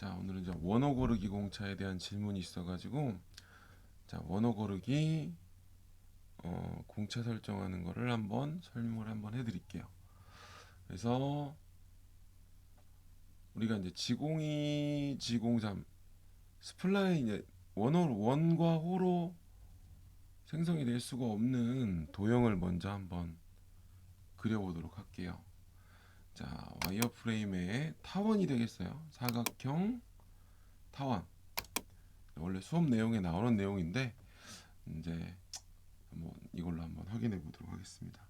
자, 오늘은 이제 원어 고르기 공차에 대한 질문이 있어가지고, 자, 원어 고르기 공차 설정하는 거를 한번 설명을 한번 해드릴게요. 그래서 우리가 이제 지공이 지공삼 스플라인 이제 원과 호로 생성이 될 수가 없는 도형을 먼저 한번 그려보도록 할게요. 자, 와이어프레임의 타원이 되겠어요. 사각형 타원. 원래 수업 내용에 나오는 내용인데 이제 한번 이걸로 한번 확인해 보도록 하겠습니다.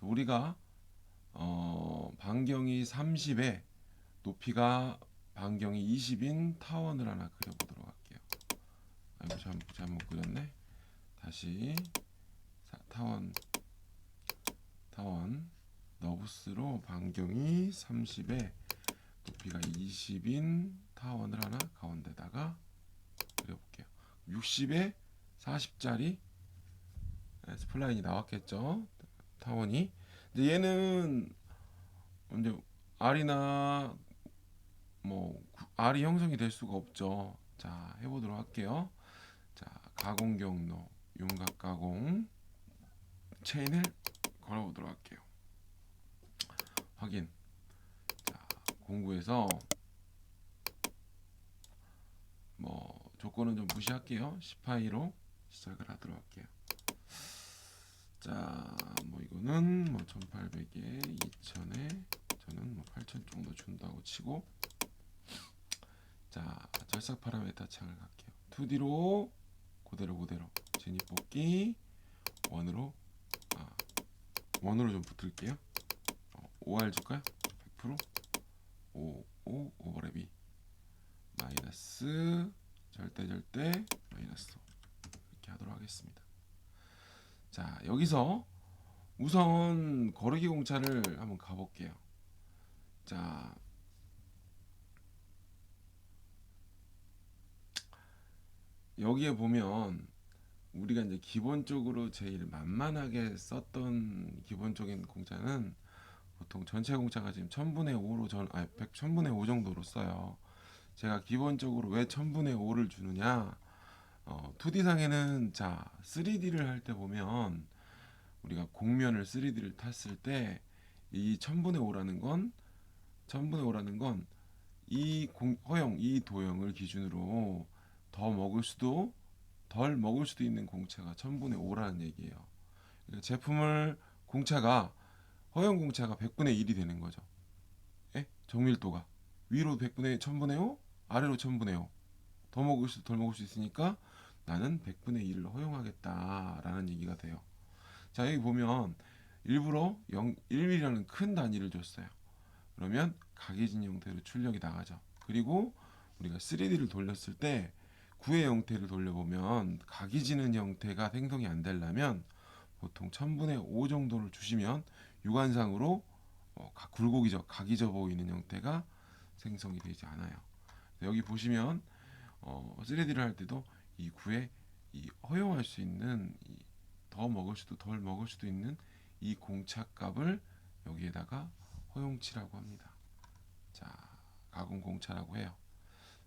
우리가 반경이 30에 높이가 반경이 20인 타원을 하나 그려보도록 할게요. 아이고 잘못 그렸네. 다시 타원 너브스로 반경이 30에 높이가 20인 타원을 하나 가운데다가 그려볼게요. 60에 40짜리 스플라인이 나왔겠죠. 타원이. 근데 얘는 이제 R이나 뭐 R이 형성이 될 수가 없죠. 자, 해보도록 할게요. 자, 가공 경로, 윤곽 가공 체인을 걸어보도록 할게요. 확인. 자, 공구에서 뭐 조건은 좀 무시할게요. 10파이로 시작을 하도록 할게요. 자, 뭐 이거는 뭐 1800에 2000에 저는 뭐 8000 정도 준다고 치고, 자, 절삭 파라메타 창을 갈게요. 2D로 그대로 진입 뽑기 원으로 좀 붙을게요. OR 줄까요? 100% 5 오버랩이 마이너스 절대 마이너스 이렇게 하도록 하겠습니다. 자, 여기서 우선 거르기 공차를 한번 가볼게요. 자, 여기에 보면 우리가 이제 기본적으로 제일 만만하게 썼던 기본적인 공차는 보통 전체 공차가 지금 1000분의 5로 1000분의 5 정도로 써요. 제가 기본적으로 왜 1000분의 5를 주느냐, 2D상에는 자 3D를 할 때 보면 우리가 곡면을 3D를 탔을 때 이 1000분의 5라는 건 이 도형을 기준으로 더 먹을 수도 덜 먹을 수도 있는 공차가 1000분의 5라는 얘기예요. 그러니까 제품을 공차가 허용 공차가 100분의 1이 되는 거죠. 예? 정밀도가 위로 100분의 1000분의 5, 아래로 1000분의 5. 더 먹을 수 덜 먹을 수 있으니까 나는 100분의 1을 허용하겠다라는 얘기가 돼요. 자, 여기 보면 일부러 1mm라는 큰 단위를 줬어요. 그러면 각이진 형태로 출력이 나가죠. 그리고 우리가 3D를 돌렸을 때 구의 형태를 돌려보면 각이 지는 형태가 생성이 안 되려면 보통 1000분의 5 정도를 주시면 육안상으로 굴곡이죠. 각이 져 보이는 형태가 생성이 되지 않아요. 여기 보시면 3D를 할 때도 이 구에 이 허용할 수 있는 더 먹을 수도 덜 먹을 수도 있는 이 공차 값을 여기에다가 허용치라고 합니다. 자, 가공 공차라고 해요.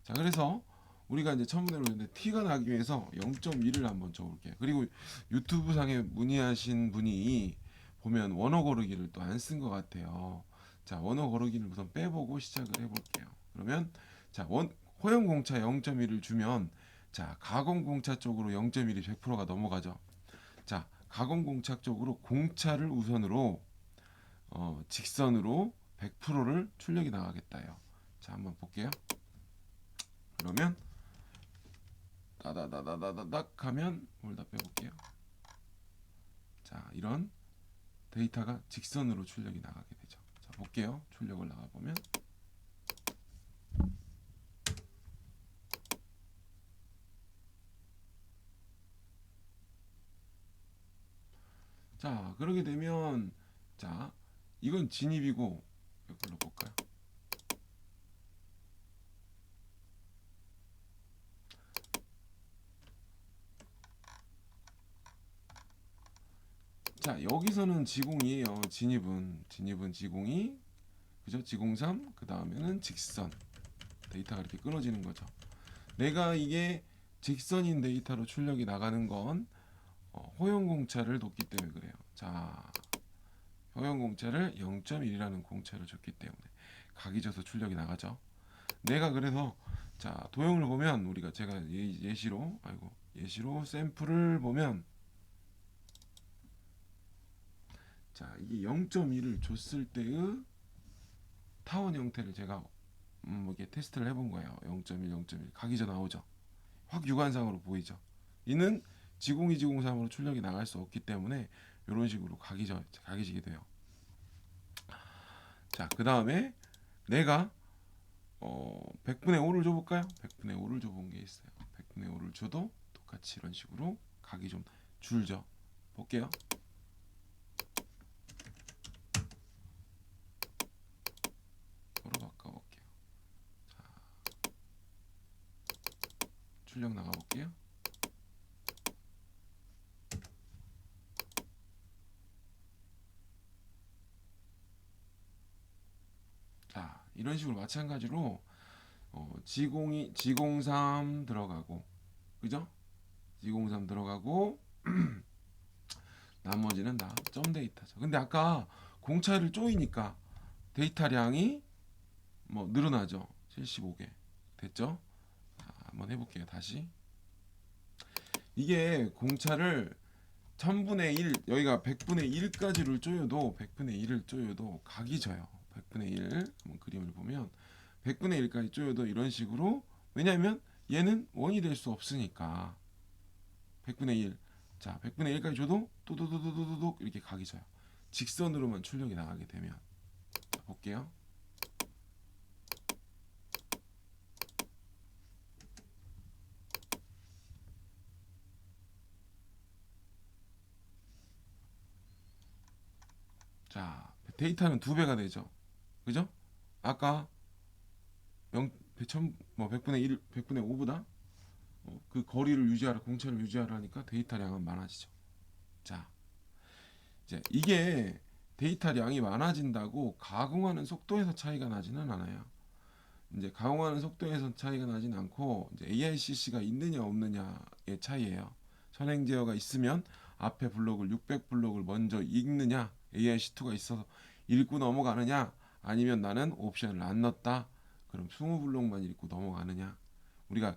자, 그래서 우리가 이제 1000분의 1인데 T가 나기 위해서 0.1을 한번 적을게요. 그리고 유튜브 상에 문의하신 분이 보면 원어 거르기를 또 안 쓴 것 같아요. 자, 원어 거르기를 우선 빼보고 시작을 해볼게요. 그러면 자, 허용 공차 0.1을 주면 자, 가공 공차 쪽으로 0.1이 100%가 넘어가죠. 자, 가공 공차 쪽으로 공차를 우선으로 직선으로 100%를 출력이 나가겠다요. 자, 한번 볼게요. 그러면 따다다다다닥 하면 뭘 다 빼볼게요. 자, 이런 데이터가 직선으로 출력이 나가게 되죠. 자, 볼게요. 출력을 나가보면 자, 그러게 되면 자, 이건 진입이고 이걸로 볼까요? 자, 여기서는 지공이에요. 진입은 지공이 그죠? 지공 3, 그 다음에는 직선, 데이터가 이렇게 끊어지는 거죠. 내가 이게 직선인 데이터로 출력이 나가는 건 호용 공차를 뒀기 때문에 그래요. 자, 호용 공차를 0.1이라는 공차를 줬기 때문에 각이 져서 출력이 나가죠. 내가 그래서 자, 도형을 보면 우리가 제가 예시로 샘플을 보면 자, 이게 0.1을 줬을 때의 타원 형태를 제가 이게 테스트를 해본 거예요. 0.1, 0.1 각이져 나오죠. 확 육안상으로 보이죠. 이는 지공이 지공삼으로 출력이 나갈 수 없기 때문에 이런 식으로 각이지게 돼요. 자, 그 다음에 내가 100분의 5를 줘볼까요? 100분의 5를 줘본 게 있어요. 100분의 5를 줘도 똑같이 이런 식으로 각이 좀 줄죠. 볼게요. 으로 바꿔볼게요. 자, 출력 나가볼게요. 자, 이런 식으로 마찬가지로 지공삼 들어가고, 그죠? 지공삼 들어가고 나머지는 다 점 데이터죠. 근데 아까 공차를 쪼이니까 데이터량이 뭐 늘어나죠. 75개 됐죠? 자, 한번 해볼게요. 다시 이게 공차를 1000분의 1 여기가 100분의 1까지를 쪼여도 100분의 1을 쪼여도 각이 져요. 100분의 1 한번 그림을 보면 100분의 1까지 쪼여도 이런 식으로, 왜냐하면 얘는 원이 될 수 없으니까 100분의 1. 자, 100분의 1까지 줘도 또도도도도도 이렇게 각이 져요. 직선으로만 출력이 나가게 되면. 자, 볼게요. 자, 데이터는 2배가 되죠. 그죠? 아까 0, 100분의 1, 100분의 5보다 그 거리를 유지하라, 공차를 유지하라 하니까 데이터량은 많아지죠. 자, 이제 이게 데이터량이 많아진다고 가공하는 속도에서 차이가 나지는 않아요. 이제 가공하는 속도에서 차이가 나진 않고 이제 AICC가 있느냐 없느냐의 차이예요. 선행 제어가 있으면 앞에 블록을 600 블록을 먼저 읽느냐, AIC2가 있어서 읽고 넘어가느냐, 아니면 나는 옵션을 안 넣었다. 그럼 20블록만 읽고 넘어가느냐. 우리가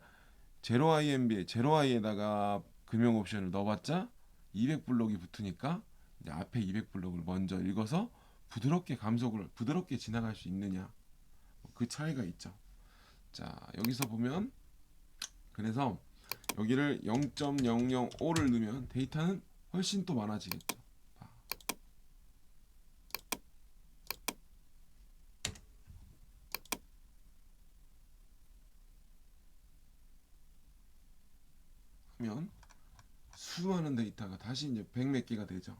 0IMB에 0I에다가 금형 옵션을 넣어봤자 200블록이 붙으니까 이제 앞에 200블록을 먼저 읽어서 부드럽게 지나갈 수 있느냐, 그 차이가 있죠. 자, 여기서 보면 그래서 여기를 0.005를 넣으면 데이터는 훨씬 또 많아지겠죠. 하면 수많은 데이터가 다시 이제 100몇 개가 되죠.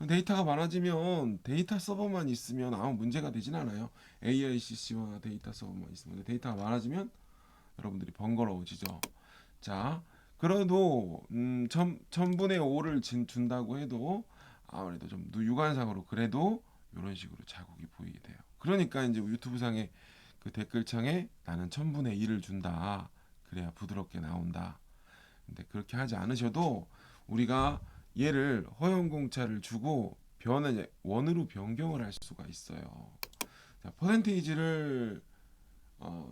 데이터가 많아지면 데이터 서버만 있으면 아무 문제가 되진 않아요. AICC와 데이터 서버만 있으면. 데이터가 많아지면 여러분들이 번거로워지죠. 자, 그래도 1000분의 5를 준다고 해도 아무래도 좀 유관상으로 그래도 이런 식으로 자국이 보이게 돼요. 그러니까 이제 유튜브상에 그 댓글창에 나는 1000분의 1을 준다. 그래야 부드럽게 나온다. 근데 그렇게 하지 않으셔도 우리가 얘를 허용공차를 주고 변을 원으로 변경을 할 수가 있어요. 자, 퍼센테이지를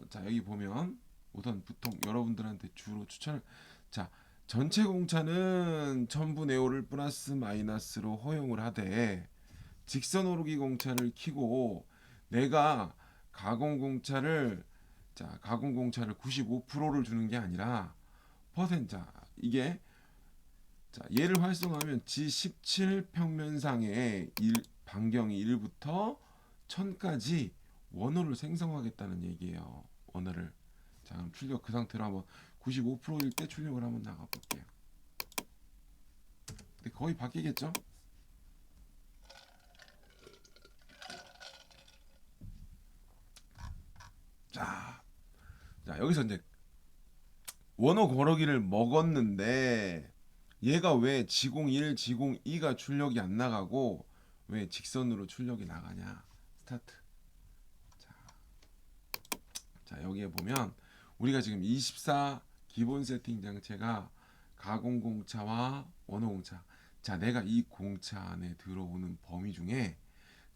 자, 여기 보면 우선 보통 여러분들한테 주로 추천을, 자, 전체 공차는 1000분의 5를 플러스 마이너스로 허용을 하되 직선 오르기 공차를 키고 내가 가공 공차를 95%를 주는 게 아니라 자, 이게 자, 얘를 활성화하면 G17 평면상의 반경이 1부터 1000까지 원호를 생성하겠다는 얘기예요. 원호를. 자, 그럼 출력 그 상태로 한번 95%일 때 출력을 한번 나가 볼게요. 근데 거의 바뀌겠죠? 자, 여기서 이제 원호 거러기를 먹었는데 얘가 왜 지공 1, 지공 2가 출력이 안 나가고 왜 직선으로 출력이 나가냐. 스타트. 자, 자, 여기에 보면 우리가 지금 24 기본 세팅 장치가 가공공차와 원호공차. 자, 내가 이 공차 안에 들어오는 범위 중에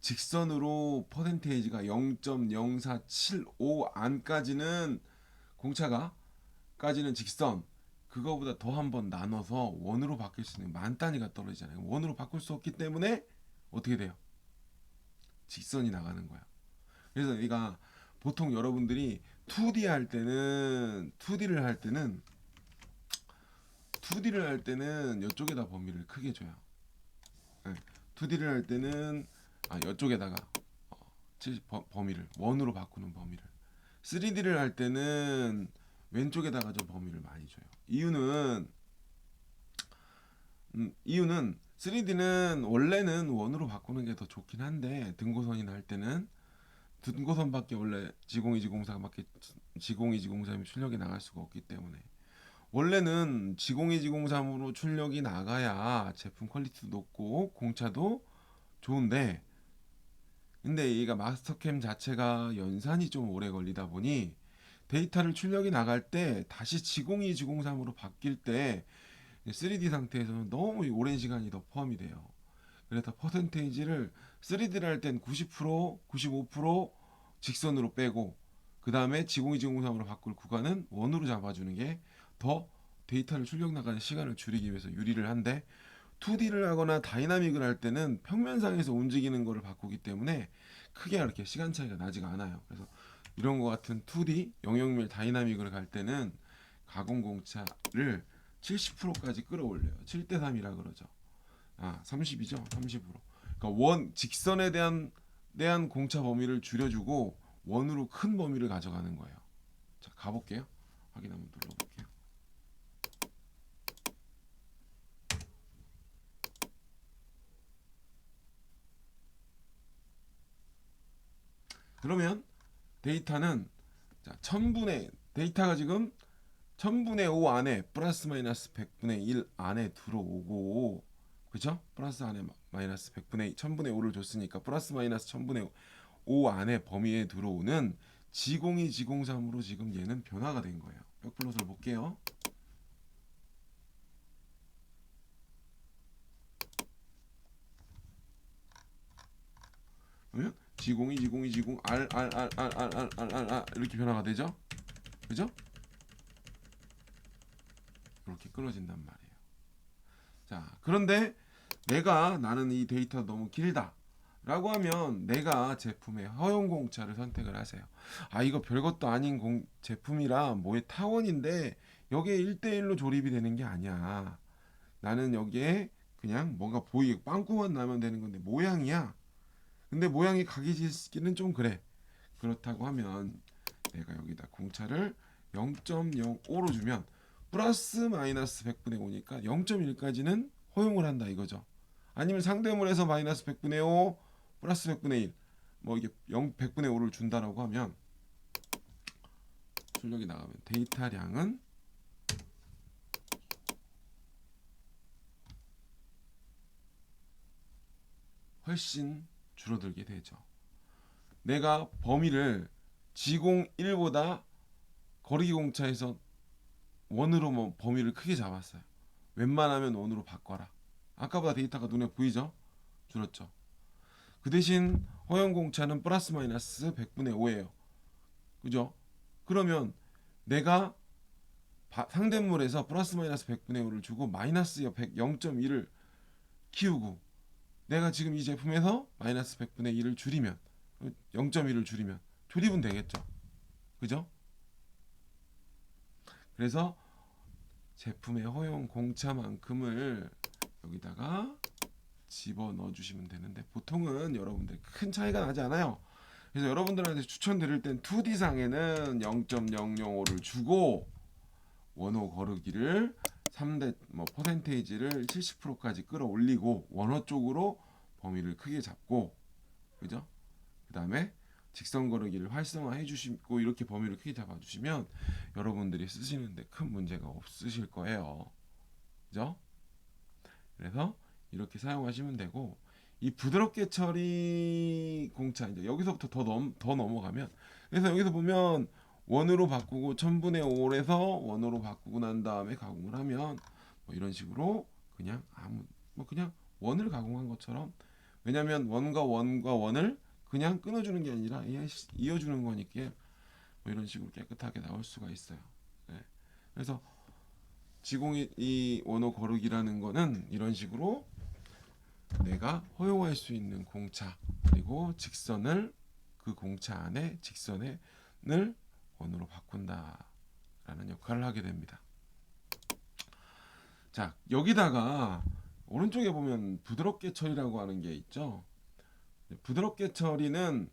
직선으로 퍼센테이지가 0.0475 안까지는 공차가 까지는 직선, 그거보다 더 한 번 나눠서 원으로 바뀔 수 있는 만 단위가 떨어지잖아요. 원으로 바꿀 수 없기 때문에 어떻게 돼요? 직선이 나가는 거야. 그래서 우리가 보통 여러분들이 2D 할 때는 2D를 할 때는 이쪽에다 범위를 크게 줘요. 네. 2D를 할 때는 이쪽에다가 범위를 원으로 바꾸는 범위를. 3D를 할 때는 왼쪽에다가 좀 범위를 많이 줘요. 이유는 3D는 원래는 원으로 바꾸는 게 더 좋긴 한데 등고선이나 할 때는 등고선밖에 원래 지공이지공사밖에 지공이지공삼이 출력이 나갈 수가 없기 때문에 원래는 지공이지공삼으로 출력이 나가야 제품 퀄리티도 높고 공차도 좋은데, 근데 얘가 마스터캠 자체가 연산이 좀 오래 걸리다 보니 데이터를 출력이 나갈 때 다시 지공이 지공삼으로 바뀔 때 3D 상태에서는 너무 오랜 시간이 더 포함이 돼요. 그래서 퍼센테이지를 3D를 할 땐 90%, 95% 직선으로 빼고 그 다음에 지공이 지공삼으로 바꿀 구간은 원으로 잡아주는 게 더 데이터를 출력 나가는 시간을 줄이기 위해서 유리를 한데, 2D를 하거나 다이나믹을 할 때는 평면상에서 움직이는 거를 바꾸기 때문에 크게 그렇게 시간 차이가 나지가 않아요. 그래서 이런 거 같은 2D 영역밀 다이나믹을 갈 때는 가공공차를 70%까지 끌어올려요. 7대 3이라 그러죠. 30이죠. 30으로. 그러니까 원 직선에 대한 공차 범위를 줄여주고 원으로 큰 범위를 가져가는 거예요. 자, 가볼게요. 확인 한번 눌러볼게요. 그러면 데이터는 데이터가 지금 1000분의 5 안에 플러스 마이너스 100분의 1 안에 들어오고, 그죠? 플러스 안에 마이너스 100분의 1000분의 5를 줬으니까 플러스 마이너스 1000분의 5 안에 범위에 들어오는 지공이 지공삼으로 지금 얘는 변화가 된 거예요. 백플롯을 볼게요. 그러면 지공이 지공 R 이렇게 변화가 되죠? 그죠? 이렇게 끊어진단 말이에요. 자, 그런데 나는 이 데이터 너무 길다 라고 하면 내가 제품의 허용 공차를 선택을 하세요. 이거 별것도 아닌 제품이라 뭐의 타원인데 여기에 1대1로 조립이 되는 게 아니야. 나는 여기에 그냥 뭔가 보이게 빵꾸만 나면 되는 건데 모양이야. 근데 모양이 각이짓기는 좀 그래. 그렇다고 하면 내가 여기다 공차를 0.05로 주면 플러스 마이너스 100분의 5니까 0.1까지는 허용을 한다 이거죠. 아니면 상대물에서 마이너스 100분의 5 플러스 100분의 1 뭐 이게 100분의 5를 준다라고 하면 출력이 나가면 데이터량은 훨씬 줄어들게 되죠. 내가 범위를 지공 1보다 거리기 공차에서 원으로 뭐 범위를 크게 잡았어요. 웬만하면 원으로 바꿔라. 아까보다 데이터가 눈에 보이죠? 줄었죠. 그 대신 허용 공차는 플러스 마이너스 100분의 5예요. 그죠? 그러면 내가 상대물에서 플러스 마이너스 100분의 5를 주고 마이너스 0.1을 키우고 내가 지금 이 제품에서 마이너스 100분의 1을 줄이면 0.1을 줄이면 조립은 되겠죠. 그죠? 그래서 제품의 허용 공차만큼을 여기다가 집어 넣어 주시면 되는데 보통은 여러분들 큰 차이가 나지 않아요. 그래서 여러분들한테 추천드릴 땐 2D 상에는 0.005를 주고 원호 거르기를 3대 퍼센테이지를 70%까지 끌어올리고 원호 쪽으로 범위를 크게 잡고, 그죠? 그다음에 직선 거르기를 활성화해 주시고 이렇게 범위를 크게 잡아 주시면 여러분들이 쓰시는데 큰 문제가 없으실 거예요. 그죠? 그래서 이렇게 사용하시면 되고, 이 부드럽게 처리 공차 이제 여기서부터 더 넘어가면, 그래서 여기서 보면 원으로 바꾸고 1000분의 5에서 원으로 바꾸고 난 다음에 가공을 하면 뭐 이런 식으로 그냥 그냥 원을 가공한 것처럼, 왜냐면 원과 원과 원을 그냥 끊어주는 게 아니라 이어주는 거니까 뭐 이런 식으로 깨끗하게 나올 수가 있어요. 네. 그래서 지공이 이 원호 거르기라는 거는 이런 식으로 내가 허용할 수 있는 공차 그리고 직선을 그 공차 안에 직선을 원으로 바꾼다라는 역할을 하게 됩니다. 자, 여기다가 오른쪽에 보면 부드럽게 처리라고 하는 게 있죠. 부드럽게 처리는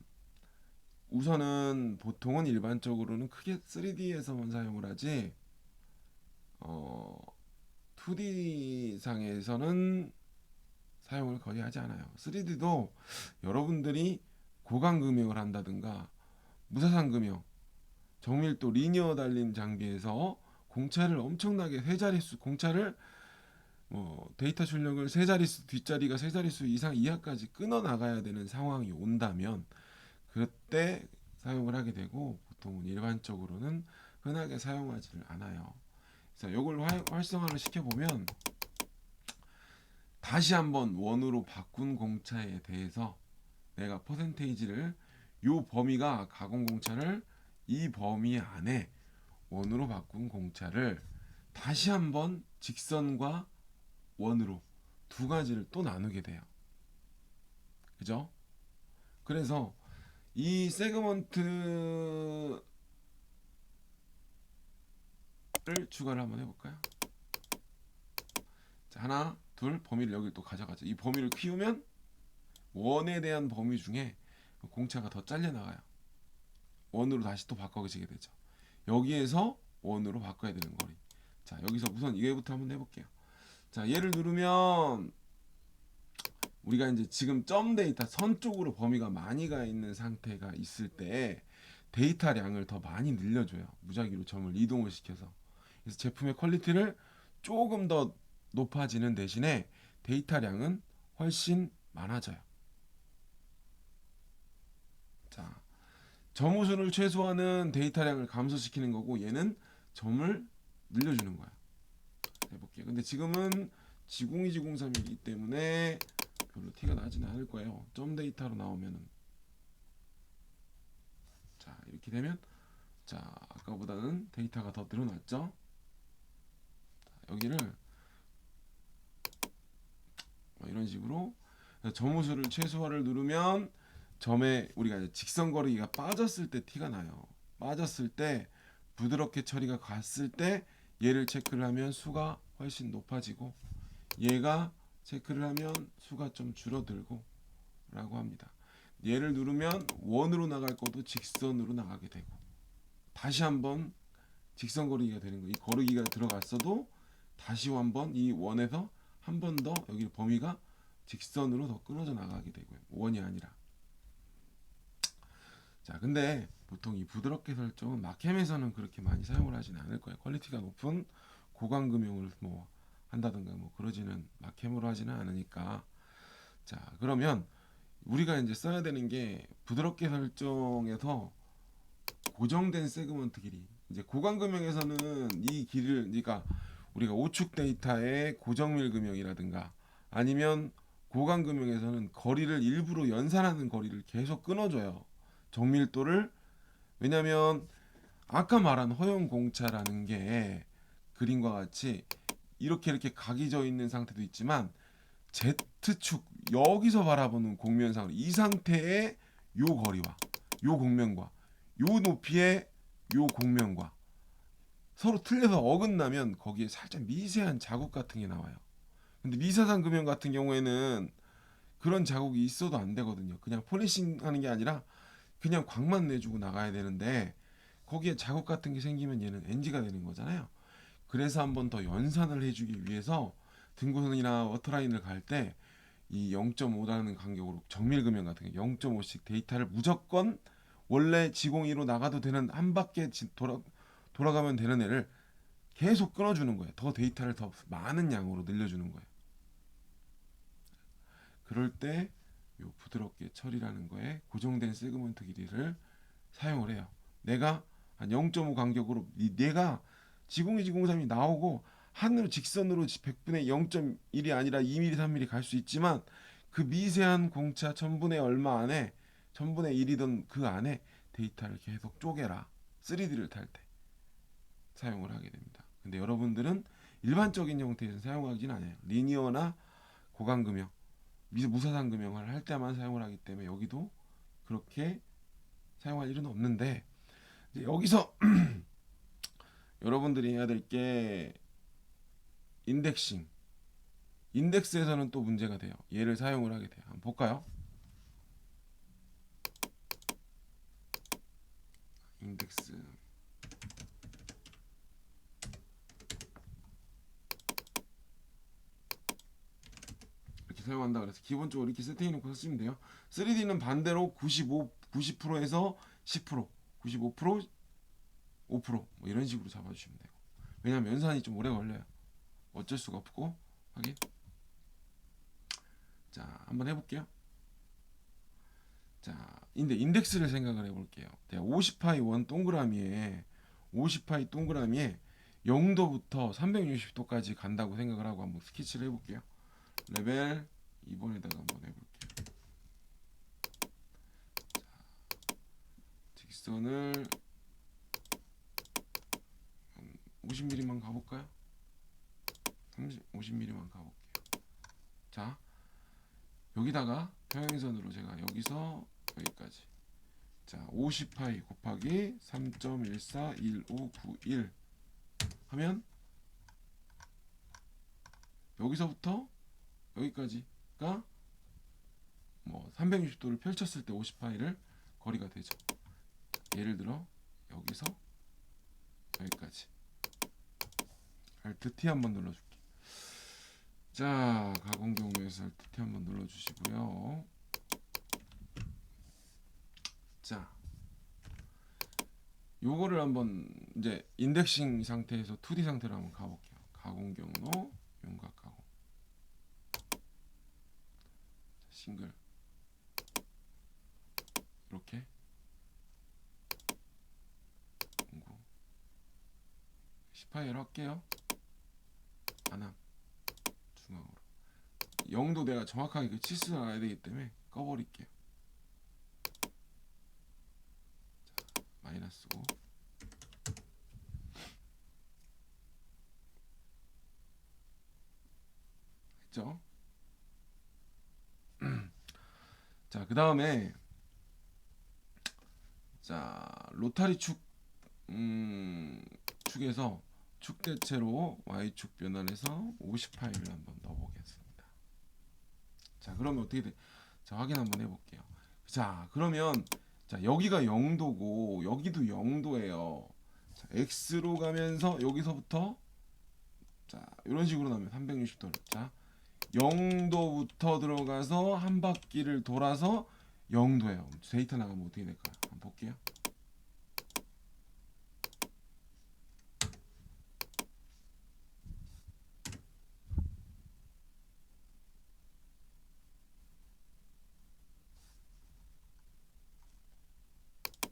우선은 보통은 일반적으로는 크게 3D에서만 사용을 하지 2D 상에서는 사용을 거의 하지 않아요. 3D도 여러분들이 고강 금형을 한다든가 무사상 금형, 정밀도 리니어 달린 장비에서 공차를 엄청나게 세 자릿수 공차를 데이터 출력을 세 자릿수 뒷자리가 세 자릿수 이상 이하까지 끊어 나가야 되는 상황이 온다면 그때 사용을 하게 되고, 보통은 일반적으로는 흔하게 사용하지를 않아요. 자, 이걸 활성화를 시켜보면 다시 한번 원으로 바꾼 공차에 대해서 내가 퍼센테이지를 요 범위가 가공 공차를 이 범위 안에 원으로 바꾼 공차를 다시 한번 직선과 원으로 두 가지를 또 나누게 돼요. 그죠? 그래서 이 세그먼트를 추가를 한번 해볼까요? 자, 하나, 둘, 범위를 여기 또 가져가죠. 이 범위를 키우면 원에 대한 범위 중에 공차가 더 잘려 나가요. 원으로 다시 또 바꿔지게 되죠. 여기에서 원으로 바꿔야 되는 거리. 자, 여기서 우선 이거부터 한번 해볼게요. 자, 얘를 누르면 우리가 이제 지금 점 데이터 선 쪽으로 범위가 많이 가 있는 상태가 있을 때 데이터량을 더 많이 늘려줘요. 무작위로 점을 이동을 시켜서. 그래서 제품의 퀄리티를 조금 더 높아지는 대신에 데이터량은 훨씬 많아져요. 자, 점호수를 최소화하는 데이터량을 감소시키는 거고, 얘는 점을 늘려주는 거야. 해볼게요. 근데 지금은 지공2지공3이기 때문에 별로 티가 나지는 않을 거예요. 점 데이터로 나오면은. 자, 이렇게 되면 자, 아까보다는 데이터가 더 늘어났죠. 자, 여기를 이런 식으로 점호수를 최소화를 누르면 점에 우리가 직선 거리가 빠졌을 때 티가 나요. 빠졌을 때 부드럽게 처리가 갔을 때 얘를 체크를 하면 수가 훨씬 높아지고, 얘가 체크를 하면 수가 좀 줄어들고 라고 합니다. 얘를 누르면 원으로 나갈 것도 직선으로 나가게 되고, 다시 한번 직선 거리기가 되는 거예요. 이 거리기가 들어갔어도 다시 한번 이 원에서 한 번 더 여기 범위가 직선으로 더 끊어져 나가게 되고요. 원이 아니라. 자, 근데 보통 이 부드럽게 설정은 마캠에서는 그렇게 많이 사용을 하지는 않을 거예요. 퀄리티가 높은 고강 금형을 한다든가 그러지는 마캠으로 하지는 않으니까. 자, 그러면 우리가 이제 써야 되는 게 부드럽게 설정에서 고정된 세그먼트 길이. 이제 고강 금형에서는 이 길을, 그러니까 우리가 오축 데이터의 고정밀 금형이라든가 아니면 고강 금형에서는 거리를 일부러 연산하는 거리를 계속 끊어줘요. 정밀도를. 왜냐면 아까 말한 허용 공차라는 게 그림과 같이 이렇게 각이 져 있는 상태도 있지만 Z축 여기서 바라보는 공면상으로 이 상태의 요 거리와 요 공면과 요 높이의 요 공면과 서로 틀려서 어긋나면 거기에 살짝 미세한 자국 같은 게 나와요. 근데 미사상 금형 같은 경우에는 그런 자국이 있어도 안 되거든요. 그냥 포리싱 하는 게 아니라 그냥 광만 내주고 나가야 되는데 거기에 자국 같은 게 생기면 얘는 NG가 되는 거잖아요. 그래서 한 번 더 연산을 해주기 위해서 등고선이나 워터라인을 갈 때 이 0.5라는 간격으로 정밀금형 같은 게 0.5씩 데이터를 무조건 원래 지공이로 나가도 되는 한 바퀴 돌아가면 되는 애를 계속 끊어주는 거예요. 더 데이터를 더 많은 양으로 늘려주는 거예요. 그럴 때 요 부드럽게 처리라는 거에 고정된 세그먼트 길이를 사용을 해요. 내가 한 0.5 간격으로 내가 지공이 지공삼이 나오고 하늘 직선으로 100분의 0.1이 아니라 2mm, 3mm 갈 수 있지만 그 미세한 공차 1000분의 얼마 안에 1000분의 1이던 그 안에 데이터를 계속 쪼개라. 3D를 탈 때 사용을 하게 됩니다. 근데 여러분들은 일반적인 형태에서 사용하진 않아요. 리니어나 고강금형, 무사산 금형을 할 때만 사용을 하기 때문에 여기도 그렇게 사용할 일은 없는데 이제 여기서 여러분들이 해야 될 게 인덱싱. 인덱스에서는 또 문제가 돼요. 얘를 사용을 하게 돼요. 한번 볼까요? 인덱스. 이렇게 사용한다 그래서 기본적으로 이렇게 세팅해 놓고 쓰시면 돼요. 3D는 반대로 90%에서 10%, 95%, 5%뭐 이런 식으로 잡아주시면 돼요. 왜냐면 연산이 좀 오래 걸려요. 어쩔 수가 없고 하긴. 자, 한번 해볼게요. 자, 인덱스를 생각을 해볼게요. 50파이 원 동그라미에 50파이 동그라미에 0도부터 360도까지 간다고 생각을 하고 한번 스케치를 해볼게요. 레벨 2번에다가 한번 해볼게요. 자, 직선을 50mm만 가볼까요? 50mm만 가볼게요. 자, 여기다가 평행선으로 제가 여기서 여기까지, 자 50파이 곱하기 3.141591 하면 여기서부터 여기까지가 뭐 360도를 펼쳤을 때 50파이를 거리가 되죠. 예를 들어 여기서 여기까지. Alt T 한번 눌러줄게. 자, 가공 경로에서 Alt T 한번 눌러주시고요. 자, 요거를 한번 이제 인덱싱 상태에서 2D 상태로 한번 가볼게요. 가공 경로, 윤곽 가공, 싱글 이렇게 공구 10파이를 할게요. 안함 중앙으로 0도 내가 정확하게 그 치수 알아야 되기 때문에 꺼버릴게요. 자, 마이너스고 했죠. 자, 그 다음에 자 로타리 축에서 축 대체로 Y축 변환해서 50파이를 한번 넣어보겠습니다. 자, 그러면 어떻게 돼? 자, 확인 한번 해볼게요. 자, 그러면 자 여기가 0도고 여기도 0도예요. 자, X로 가면서 여기서부터 자 이런 식으로 나면 360도를, 자 0도부터 들어가서 한 바퀴를 돌아서 0도예요. 데이터 나가면 어떻게 될까요? 한번 볼게요.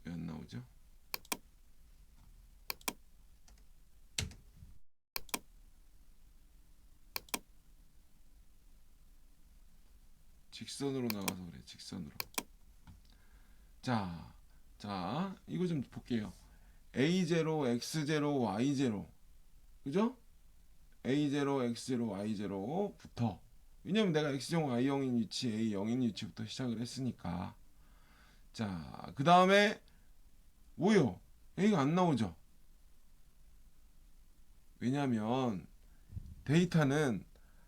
왜 안 나오죠? 직선으로 나가서 그래. 직선으로. 자, 이거 좀 볼게요. A0, X0, Y0, 그죠? A0, X0, Y0부터, 왜냐면 내가 X0, Y0인 위치, A0인 위치부터 시작을 했으니까. 자, 그 다음에 뭐요? A가 안 나오죠? 왜냐면 데이터는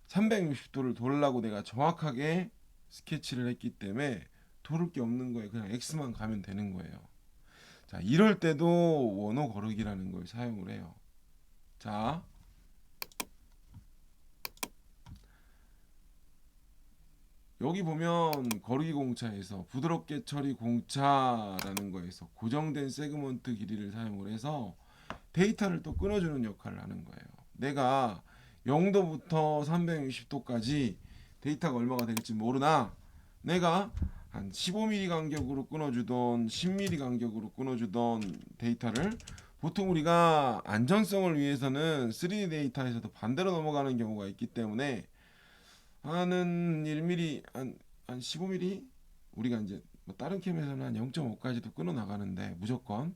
360도를 돌라고 내가 정확하게 스케치를 했기 때문에 도를 게 없는 거예요. 그냥 X만 가면 되는 거예요. 자, 이럴 때도 원호 거르기라는 걸 사용을 해요. 자, 여기 보면 거르기 공차에서 부드럽게 처리 공차라는 거에서 고정된 세그먼트 길이를 사용을 해서 데이터를 또 끊어주는 역할을 하는 거예요. 내가 0도부터 360도까지 데이터가 얼마가 될지 모르나 내가 한 15mm 간격으로 끊어주던 10mm 간격으로 끊어주던 데이터를 보통 우리가 안전성을 위해서는 3D 데이터에서도 반대로 넘어가는 경우가 있기 때문에 한 1mm 한 15mm 우리가 이제 뭐 다른 캠에서는 한 0.5까지도 끊어 나가는데 무조건.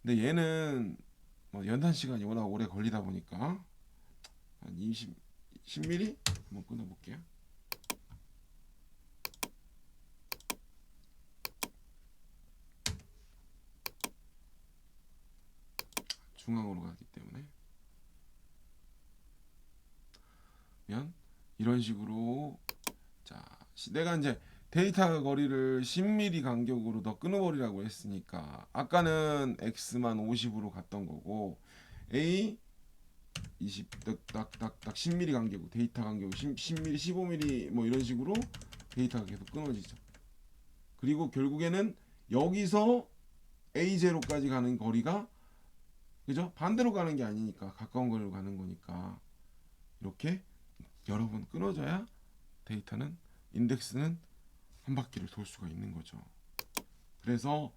근데 얘는 뭐 연산 시간이 워낙 오래 걸리다 보니까 한 10mm 한번 끊어 볼게요. 중앙으로 가기 때문에 면 이런 식으로 자 내가 이제 데이터 거리를 10mm 간격으로 더 끊어버리라고 했으니까 아까는 x만 50으로 갔던 거고 a 20 딱딱딱 10mm 간격 데이터 간격 10mm 15mm 뭐 이런 식으로 데이터가 계속 끊어지죠. 그리고 결국에는 여기서 a0까지 가는 거리가 그죠? 반대로 가는 게 아니니까 가까운 거리로 가는 거니까 이렇게 여러 번 끊어져야 데이터는 인덱스는 한 바퀴를 돌 수가 있는 거죠. 그래서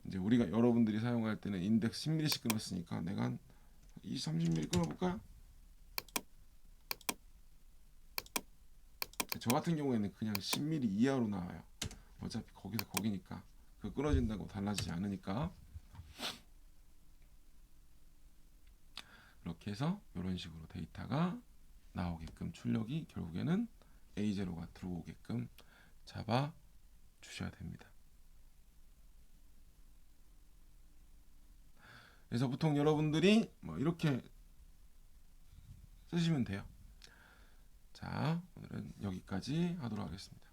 이제 우리가 여러분들이 사용할 때는 인덱스 10mm씩 끊었으니까 내가 한 20, 30mm 끊어볼까? 저 같은 경우에는 그냥 10mm 이하로 나와요. 어차피 거기서 거기니까 그 끊어진다고 달라지지 않으니까 이렇게 해서 이런 식으로 데이터가 나오게끔 출력이 결국에는 A0가 들어오게끔 잡아 주셔야 됩니다. 그래서 보통 여러분들이 뭐 이렇게 쓰시면 돼요. 자, 오늘은 여기까지 하도록 하겠습니다.